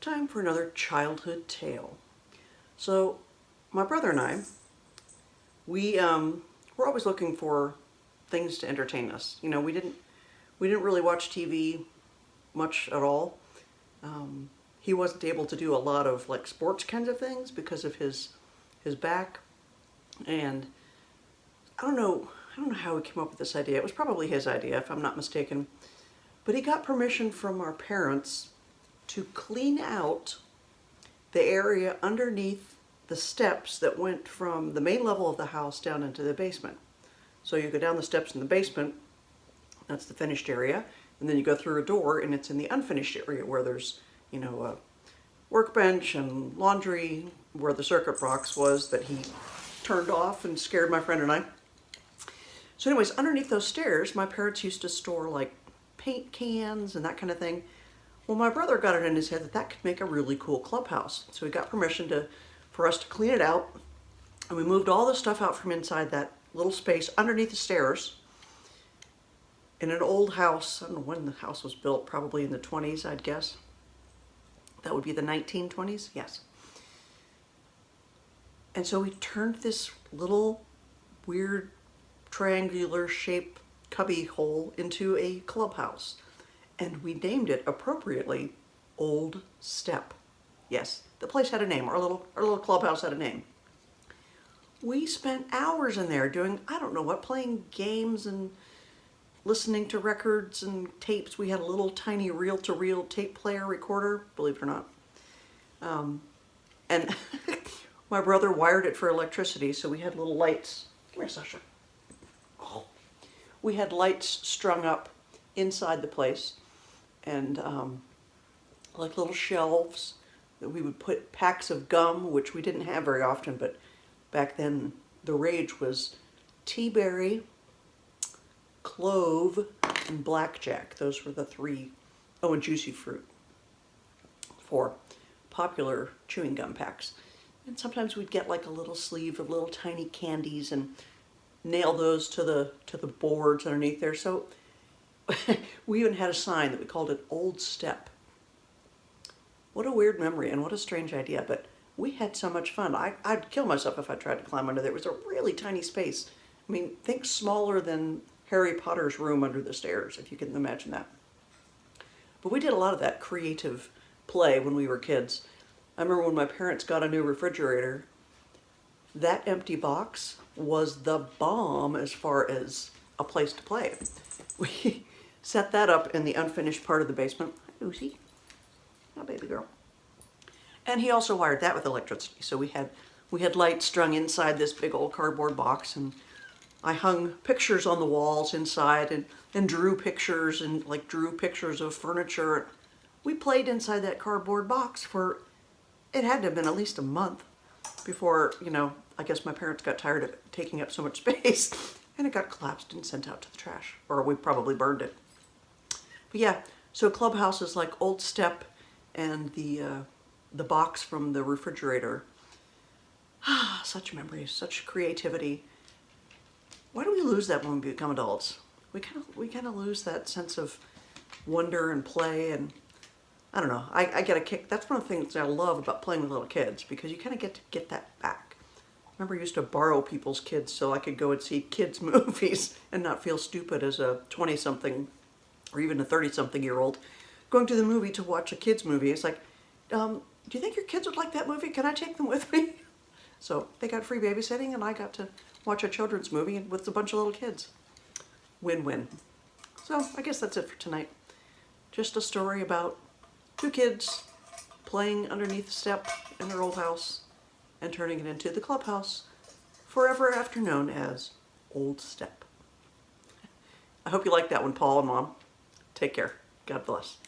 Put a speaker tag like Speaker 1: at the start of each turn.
Speaker 1: time for another childhood tale. So, my brother and I, we're always looking for things to entertain us. You know, we didn't really watch TV much at all. He wasn't able to do a lot of like sports kinds of things because of his back, and I don't know how he came up with this idea. It was probably his idea, if I'm not mistaken. But he got permission from our parents to clean out the area underneath the steps that went from the main level of the house down into the basement. So you go down the steps in the basement, that's the finished area, and then you go through a door and it's in the unfinished area where there's, you know, a workbench and laundry, where the circuit box was that he turned off and scared my friend and I. So anyways, underneath those stairs, my parents used to store like paint cans and that kind of thing. Well, my brother got it in his head that that could make a really cool clubhouse. So he got permission for us to clean it out, and we moved all the stuff out from inside that little space underneath the stairs in an old house. I don't know when the house was built, probably in the 20s, I'd guess. That would be the 1920s, yes. And so we turned this little weird triangular shaped cubby hole into a clubhouse. And we named it appropriately oldStep. Yes, the place had a name. Our little clubhouse had a name. We spent hours in there doing, I don't know what, playing games and listening to records and tapes. We had a little tiny reel-to-reel tape player recorder, believe it or not. And my brother wired it for electricity, so we had little lights. Come here, Sasha. Oh. We had lights strung up inside the place, and like little shelves that we would put packs of gum, which we didn't have very often, but back then the rage was tea berry, clove, and blackjack. Those were the three. Oh, and juicy fruit. 4 popular chewing gum packs. And sometimes we'd get like a little sleeve of little tiny candies and nail those to the boards underneath there. So we even had a sign that we called it oldStep. What a weird memory and what a strange idea, but we had so much fun. I'd kill myself if I tried to climb under there. It was a really tiny space. I mean, think smaller than Harry Potter's room under the stairs, if you can imagine that. But we did a lot of that creative play when we were kids. I remember when my parents got a new refrigerator, that empty box was the bomb as far as a place to play. We set that up in the unfinished part of the basement. Hi, Lucy. Oh, baby girl. And he also wired that with electricity. So we had lights strung inside this big old cardboard box, and I hung pictures on the walls inside and drew pictures of furniture. We played inside that cardboard box for, it had to have been at least a month before, you know, I guess my parents got tired of it taking up so much space and it got collapsed and sent out to the trash, or we probably burned it. But yeah, so clubhouses like oldStep and the box from the refrigerator. Such memories, such creativity. Why do we lose that when we become adults? We kind of lose that sense of wonder and play, and I don't know. I get a kick. That's one of the things I love about playing with little kids, because you kind of get that back. I remember I used to borrow people's kids so I could go and see kids' movies and not feel stupid as a 20-something or even a 30-something-year-old going to the movie to watch a kids' movie. It's like, do you think your kids would like that movie? Can I take them with me? So they got free babysitting, and I got to watch a children's movie with a bunch of little kids. Win-win. So I guess that's it for tonight. Just a story about 2 kids playing underneath the step in their old house and turning it into the clubhouse, forever after known as oldStep. I hope you liked that one, Paul and Mom. Take care. God bless.